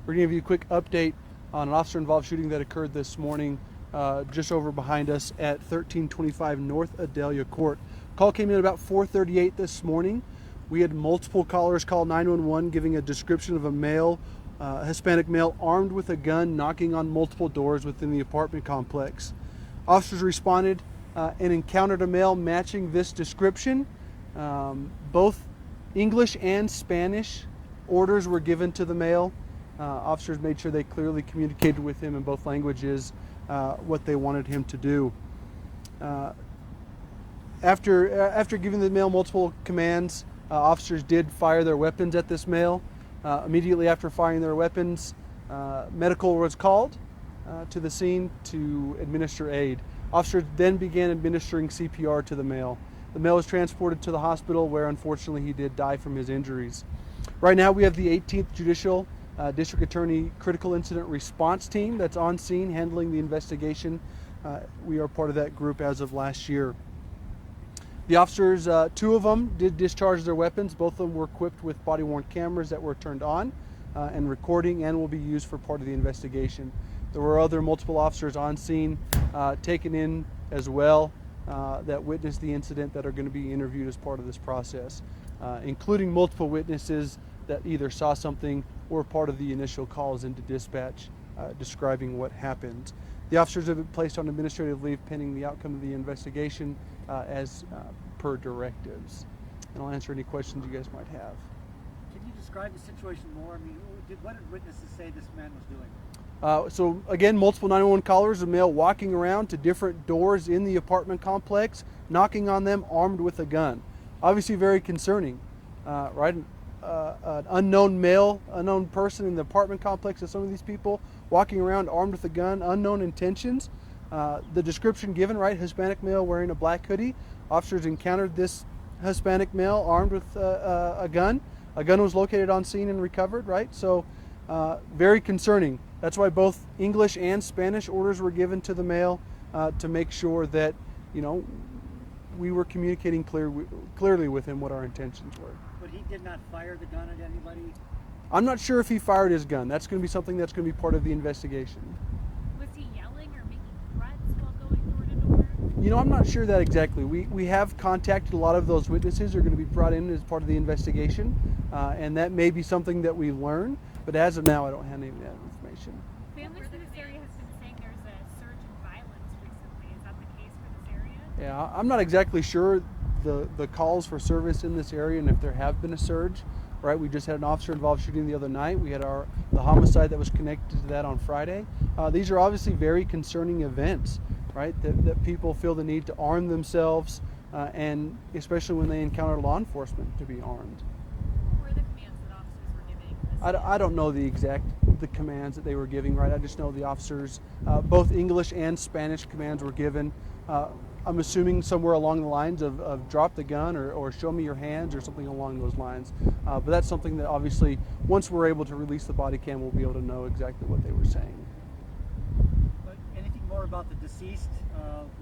We're going to give you a quick update on an officer-involved shooting that occurred this morning just over behind us at 1325 North Idalia Court. Call came in about 4:38 this morning. We had multiple callers call 911 giving a description of a male, Hispanic male, armed with a gun, knocking on multiple doors within the apartment complex. Officers responded and encountered a male matching this description. Both English and Spanish orders were given to the male. Officers made sure they clearly communicated with him in both languages what they wanted him to do. After giving the male multiple commands, officers did fire their weapons at this male. Immediately after firing their weapons, medical was called to the scene to administer aid. Officers then began administering CPR to the male. The male was transported to the hospital where unfortunately he did die from his injuries. Right now we have the 18th Judicial District Attorney Critical Incident Response Team that's on scene handling the investigation. We are part of that group as of last year. The officers, two of them did discharge their weapons. Both of them were equipped with body-worn cameras that were turned on and recording and will be used for part of the investigation. There were other multiple officers on scene taken in as well that witnessed the incident that are going to be interviewed as part of this process, including multiple witnesses that either saw something or part of the initial calls into dispatch describing what happened. The officers have been placed on administrative leave pending the outcome of the investigation as per directives. And I'll answer any questions you guys might have. Can you describe the situation more? I mean, what did witnesses say this man was doing? So again, multiple 911 callers, a male walking around to different doors in the apartment complex, knocking on them armed with a gun. Obviously very concerning, right? An unknown male, unknown person in the apartment complex of some of these people walking around armed with a gun, unknown intentions. The description given, right, Hispanic male wearing a black hoodie. Officers encountered this Hispanic male armed with a gun. A gun was located on scene and recovered, right? So very concerning. That's why both English and Spanish orders were given to the male to make sure that, you know, we were communicating clearly with him what our intentions were. But he did not fire the gun at anybody? I'm not sure if he fired his gun. That's going to be something that's going to be part of the investigation. Was he yelling or making threats while going door to door? You know, I'm not sure that exactly. We have contacted a lot of those witnesses who are going to be brought in as part of the investigation, and that may be something that we learn, but as of now, I don't have any of that information. Families in this area have been saying there's a surge in violence recently. Is that the case for this area? Yeah, I'm not exactly sure the calls for service in this area and if there have been a surge. Right, we just had an officer-involved shooting the other night. We had the homicide that was connected to that on Friday. These are obviously very concerning events, right? That people feel the need to arm themselves, and especially when they encounter law enforcement, to be armed. What were the commands that officers were giving? I don't know the commands that they were giving, right? I just know the officers, both English and Spanish commands were given. I'm assuming somewhere along the lines of drop the gun or show me your hands or something along those lines. But that's something that obviously, once we're able to release the body cam, we'll be able to know exactly what they were saying. But anything more about the deceased,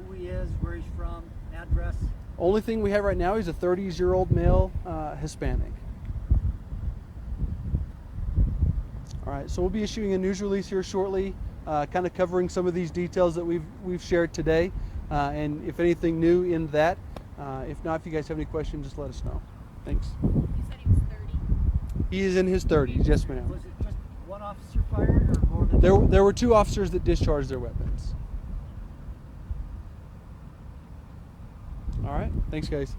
who he is, where he's from, address? Only thing we have right now is a 30-year-old male, Hispanic. All right, so we'll be issuing a news release here shortly, kind of covering some of these details that we've shared today. And if anything new in that, if not, if you guys have any questions, just let us know. Thanks. You said he was 30? He is in his 30s, yes ma'am. Was it just one officer fired or more than There were two officers that discharged their weapons. All right, thanks guys.